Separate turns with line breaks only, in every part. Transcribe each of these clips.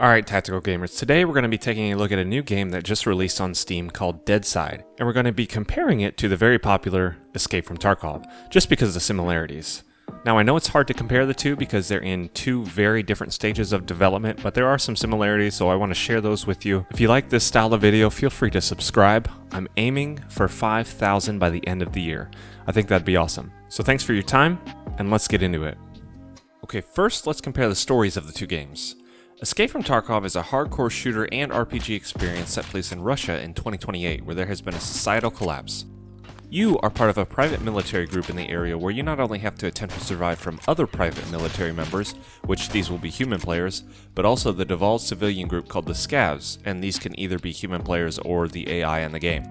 Alright Tactical Gamers, today we're going to be taking a look at a new game that just released on Steam called Deadside, and we're going to be comparing it to the very popular Escape from Tarkov, just because of the similarities. Now I know it's hard to compare the two because they're in two very different stages of development, but there are some similarities, so I want to share those with you. If you like this style of video, feel free to subscribe. I'm aiming for 5,000 by the end of the year. I think that'd be awesome. So thanks for your time, and let's get into it. Okay, first let's compare the stories of the two games. Escape from Tarkov is a hardcore shooter and RPG experience set place in Russia in 2028, where there has been a societal collapse. You are part of a private military group in the area where you not only have to attempt to survive from other private military members, which these will be human players, but also the devolved civilian group called the Scavs, and these can either be human players or the AI in the game.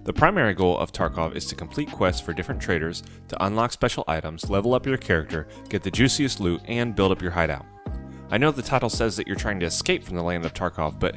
The primary goal of Tarkov is to complete quests for different traders, to unlock special items, level up your character, get the juiciest loot, and build up your hideout. I know the title says that you're trying to escape from the land of Tarkov, but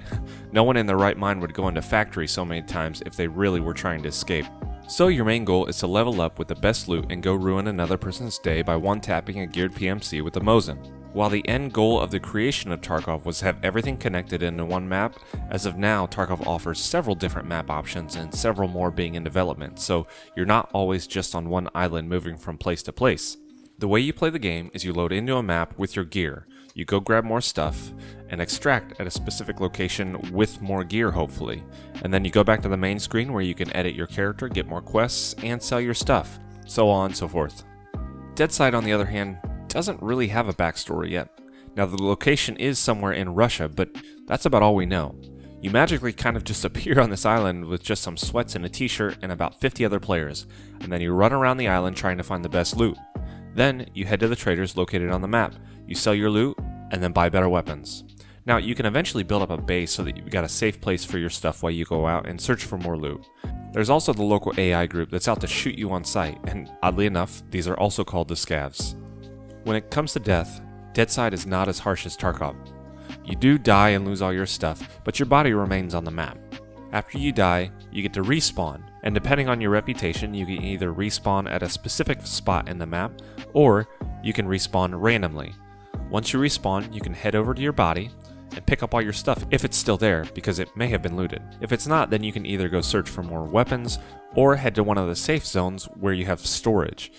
no one in their right mind would go into factory so many times if they really were trying to escape. So your main goal is to level up with the best loot and go ruin another person's day by one-tapping a geared PMC with a Mosin. While the end goal of the creation of Tarkov was to have everything connected into one map, as of now Tarkov offers several different map options and several more being in development, so you're not always just on one island moving from place to place. The way you play the game is you load into a map with your gear. You go grab more stuff, and extract at a specific location with more gear hopefully, and then you go back to the main screen where you can edit your character, get more quests, and sell your stuff, so on and so forth. Deadside on the other hand doesn't really have a backstory yet. Now the location is somewhere in Russia, but that's about all we know. You magically kind of just appear on this island with just some sweats and a t-shirt and about 50 other players, and then you run around the island trying to find the best loot. Then you head to the traders located on the map, you sell your loot, and then buy better weapons. Now you can eventually build up a base so that you've got a safe place for your stuff while you go out and search for more loot. There's also the local AI group that's out to shoot you on sight, and oddly enough, these are also called the Scavs. When it comes to death, Deadside is not as harsh as Tarkov. You do die and lose all your stuff, but your body remains on the map. After you die, you get to respawn, and depending on your reputation, you can either respawn at a specific spot in the map, or you can respawn randomly. Once you respawn, you can head over to your body and pick up all your stuff if it's still there, because it may have been looted. If it's not, then you can either go search for more weapons, or head to one of the safe zones where you have storage.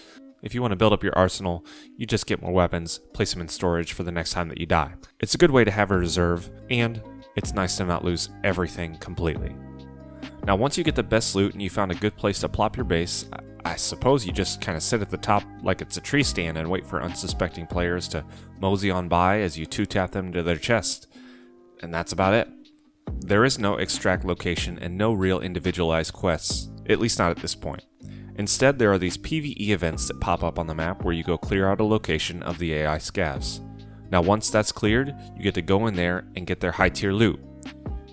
If you want to build up your arsenal, you just get more weapons, place them in storage for the next time that you die. It's a good way to have a reserve, and it's nice to not lose everything completely. Now once you get the best loot and you found a good place to plop your base, I suppose you just kind of sit at the top like it's a tree stand and wait for unsuspecting players to mosey on by as you two-tap them to their chest. And that's about it. There is no extract location and no real individualized quests, at least not at this point. Instead, there are these PvE events that pop up on the map where you go clear out a location of the AI Scavs. Now once that's cleared, you get to go in there and get their high-tier loot.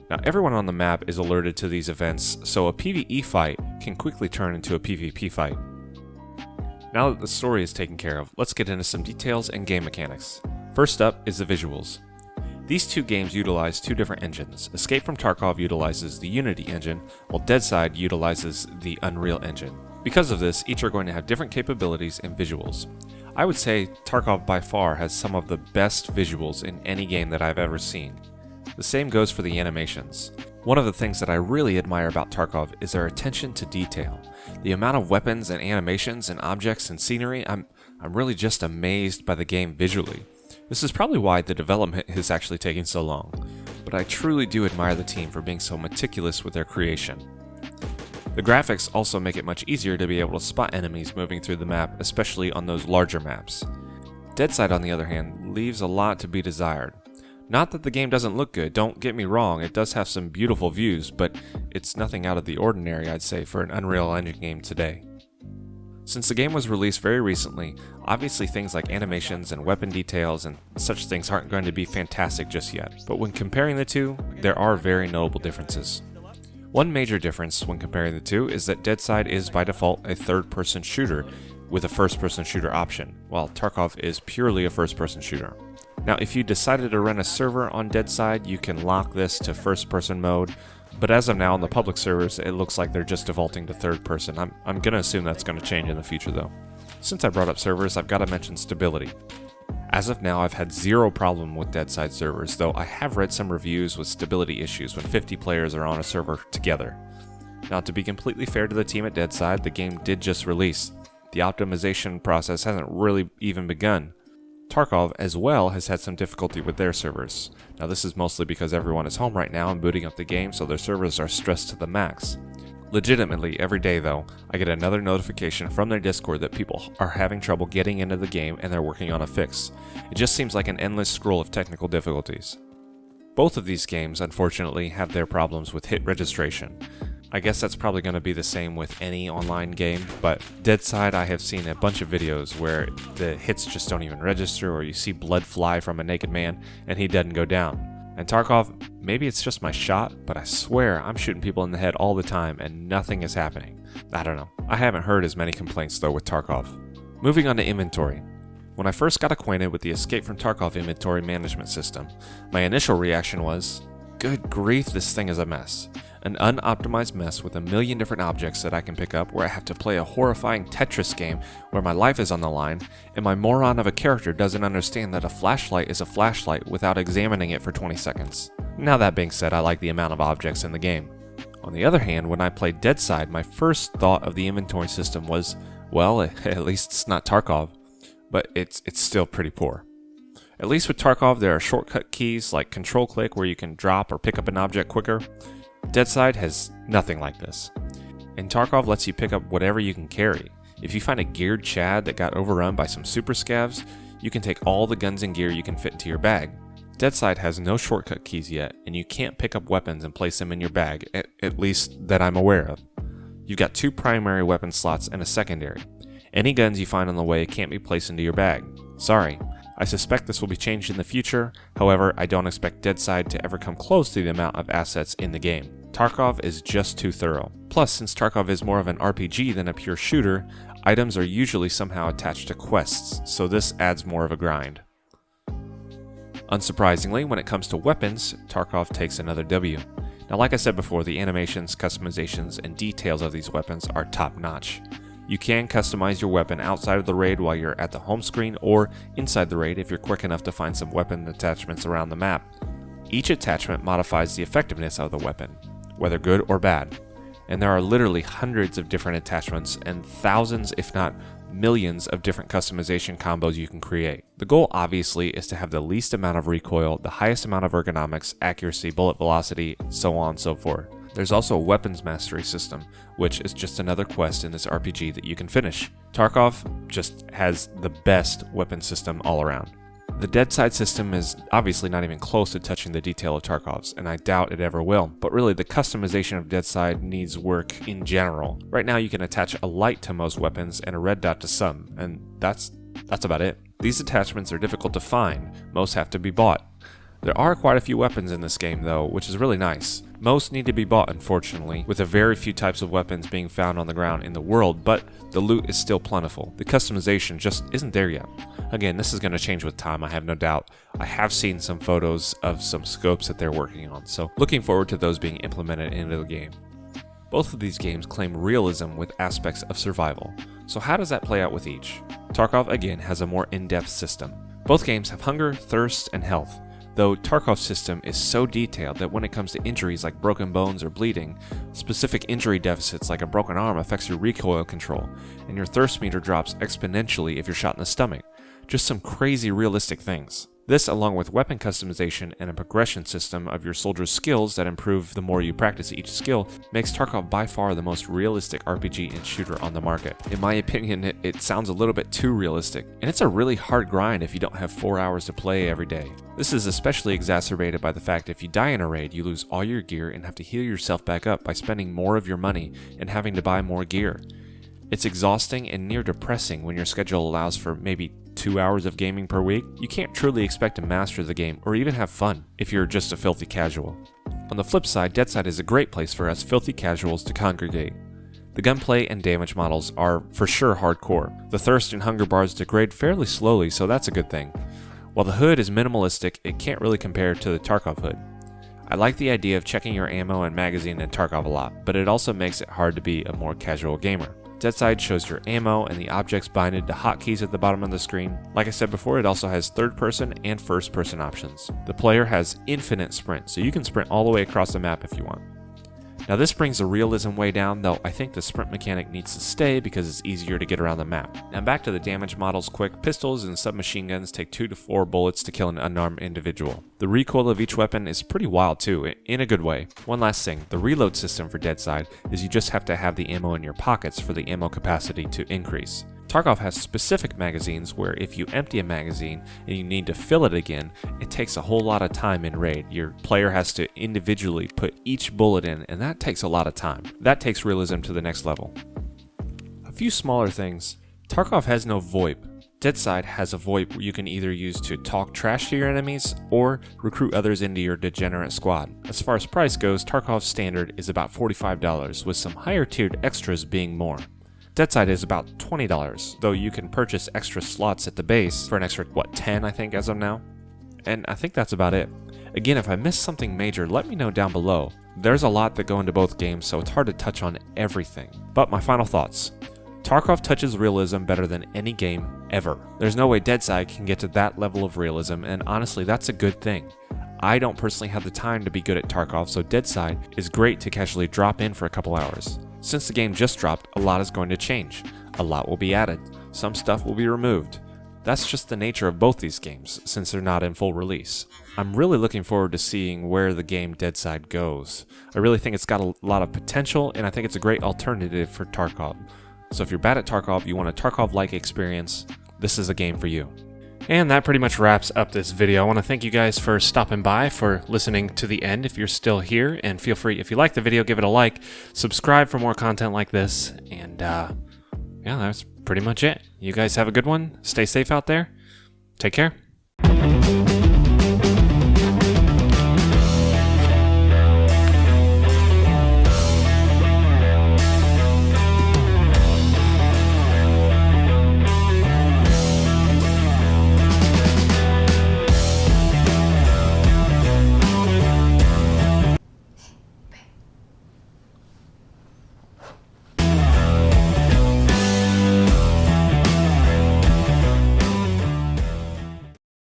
Now everyone on the map is alerted to these events, so a PvE fight can quickly turn into a PvP fight. Now that the story is taken care of, let's get into some details and game mechanics. First up is the visuals. These two games utilize two different engines. Escape from Tarkov utilizes the Unity engine, while Deadside utilizes the Unreal engine. Because of this, each are going to have different capabilities and visuals. I would say Tarkov by far has some of the best visuals in any game that I've ever seen. The same goes for the animations. One of the things that I really admire about Tarkov is their attention to detail. The amount of weapons and animations and objects and scenery, I'm really just amazed by the game visually. This is probably why the development is actually taking so long, but I truly do admire the team for being so meticulous with their creation. The graphics also make it much easier to be able to spot enemies moving through the map, especially on those larger maps. Deadside, on the other hand, leaves a lot to be desired. Not that the game doesn't look good, don't get me wrong, it does have some beautiful views, but it's nothing out of the ordinary, I'd say, for an Unreal Engine game today. Since the game was released very recently, obviously things like animations and weapon details and such things aren't going to be fantastic just yet, but when comparing the two, there are very notable differences. One major difference when comparing the two is that Deadside is by default a third-person shooter with a first-person shooter option, while Tarkov is purely a first-person shooter. Now if you decided to run a server on Deadside, you can lock this to first-person mode, but as of now on the public servers, it looks like they're just defaulting to third-person. I'm going to assume that's going to change in the future though. Since I brought up servers, I've got to mention stability. As of now, I've had zero problem with Deadside servers, though I have read some reviews with stability issues when 50 players are on a server together. Now, to be completely fair to the team at Deadside, the game did just release. The optimization process hasn't really even begun. Tarkov as well has had some difficulty with their servers. Now, this is mostly because everyone is home right now and booting up the game, so their servers are stressed to the max. Legitimately, every day though, I get another notification from their Discord that people are having trouble getting into the game and they're working on a fix. It just seems like an endless scroll of technical difficulties. Both of these games, unfortunately, have their problems with hit registration. I guess that's probably going to be the same with any online game, but Deadside, I have seen a bunch of videos where the hits just don't even register, or you see blood fly from a naked man and he doesn't go down. And Tarkov, maybe it's just my shot, but I swear I'm shooting people in the head all the time and nothing is happening. I don't know. I haven't heard as many complaints though with Tarkov. Moving on to inventory. When I first got acquainted with the Escape from Tarkov inventory management system, my initial reaction was, good grief, this thing is a mess. An unoptimized mess with a million different objects that I can pick up, where I have to play a horrifying Tetris game where my life is on the line, and my moron of a character doesn't understand that a flashlight is a flashlight without examining it for 20 seconds. Now, that being said, I like the amount of objects in the game. On the other hand, when I played Deadside, my first thought of the inventory system was, well, at least it's not Tarkov, but it's still pretty poor. At least with Tarkov, there are shortcut keys like control click where you can drop or pick up an object quicker. Deadside has nothing like this. And Tarkov lets you pick up whatever you can carry. If you find a geared Chad that got overrun by some super scavs, you can take all the guns and gear you can fit into your bag. Deadside has no shortcut keys yet, and you can't pick up weapons and place them in your bag, at least that I'm aware of. You've got 2 primary weapon slots and a secondary. Any guns you find on the way can't be placed into your bag. Sorry. I suspect this will be changed in the future, however, I don't expect Deadside to ever come close to the amount of assets in the game. Tarkov is just too thorough. Plus, since Tarkov is more of an RPG than a pure shooter, items are usually somehow attached to quests, so this adds more of a grind. Unsurprisingly, when it comes to weapons, Tarkov takes another W. Now, like I said before, the animations, customizations, and details of these weapons are top-notch. You can customize your weapon outside of the raid while you're at the home screen, or inside the raid if you're quick enough to find some weapon attachments around the map. Each attachment modifies the effectiveness of the weapon, whether good or bad. And there are literally hundreds of different attachments and thousands, if not millions, of different customization combos you can create. The goal obviously is to have the least amount of recoil, the highest amount of ergonomics, accuracy, bullet velocity, so on and so forth. There's also a weapons mastery system, which is just another quest in this RPG that you can finish. Tarkov just has the best weapon system all around. The Deadside system is obviously not even close to touching the detail of Tarkov's, and I doubt it ever will, but really the customization of Deadside needs work in general. Right now you can attach a light to most weapons and a red dot to some, and that's about it. These attachments are difficult to find, most have to be bought. There are quite a few weapons in this game though, which is really nice. Most need to be bought, unfortunately, with a very few types of weapons being found on the ground in the world, but the loot is still plentiful. The customization just isn't there yet. Again, this is going to change with time, I have no doubt. I have seen some photos of some scopes that they're working on, so looking forward to those being implemented into the game. Both of these games claim realism with aspects of survival. So how does that play out with each? Tarkov, again, has a more in-depth system. Both games have hunger, thirst, and health. Though Tarkov's system is so detailed that when it comes to injuries like broken bones or bleeding, specific injury deficits like a broken arm affects your recoil control, and your thirst meter drops exponentially if you're shot in the stomach. Just some crazy realistic things. This, along with weapon customization and a progression system of your soldiers' skills that improve the more you practice each skill, makes Tarkov by far the most realistic RPG and shooter on the market. In my opinion, it sounds a little bit too realistic, and it's a really hard grind if you don't have 4 hours to play every day. This is especially exacerbated by the fact if you die in a raid, you lose all your gear and have to heal yourself back up by spending more of your money and having to buy more gear. It's exhausting and near depressing when your schedule allows for maybe 2 hours of gaming per week. You can't truly expect to master the game or even have fun if you're just a filthy casual. On the flip side, Deadside is a great place for us filthy casuals to congregate. The gunplay and damage models are for sure hardcore. The thirst and hunger bars degrade fairly slowly, so that's a good thing. While the hood is minimalistic, it can't really compare to the Tarkov hood. I like the idea of checking your ammo and magazine in Tarkov a lot, but it also makes it hard to be a more casual gamer. Deadside shows your ammo and the objects binded to hotkeys at the bottom of the screen. Like I said before, it also has third-person and first-person options. The player has infinite sprint, so you can sprint all the way across the map if you want. Now this brings the realism way down, though I think the sprint mechanic needs to stay because it's easier to get around the map. Now back to the damage models quick. Pistols and submachine guns take 2 to 4 bullets to kill an unarmed individual. The recoil of each weapon is pretty wild too, in a good way. One last thing, the reload system for Deadside is you just have to have the ammo in your pockets for the ammo capacity to increase. Tarkov has specific magazines where if you empty a magazine and you need to fill it again, it takes a whole lot of time in raid. Your player has to individually put each bullet in, and that takes a lot of time. That takes realism to the next level. A few smaller things. Tarkov has no VoIP. Deadside has a VoIP where you can either use to talk trash to your enemies or recruit others into your degenerate squad. As far as price goes, Tarkov's standard is about $45, with some higher tiered extras being more. Deadside is about $20, though you can purchase extra slots at the base for an extra, 10 I think as of now? And I think that's about it. Again, if I missed something major, let me know down below. There's a lot that go into both games, so it's hard to touch on everything. But my final thoughts. Tarkov touches realism better than any game ever. There's no way Deadside can get to that level of realism, and honestly, that's a good thing. I don't personally have the time to be good at Tarkov, so Deadside is great to casually drop in for a couple hours. Since the game just dropped, a lot is going to change. A lot will be added. Some stuff will be removed. That's just the nature of both these games, since they're not in full release. I'm really looking forward to seeing where the game Deadside goes. I really think it's got a lot of potential, and I think it's a great alternative for Tarkov. So if you're bad at Tarkov, you want a Tarkov-like experience, this is a game for you. And that pretty much wraps up this video. I want to thank you guys for stopping by, for listening to the end if you're still here, and feel free, if you like the video, give it a like, subscribe for more content like this, and yeah, that's pretty much it. You guys have a good one, stay safe out there, take care.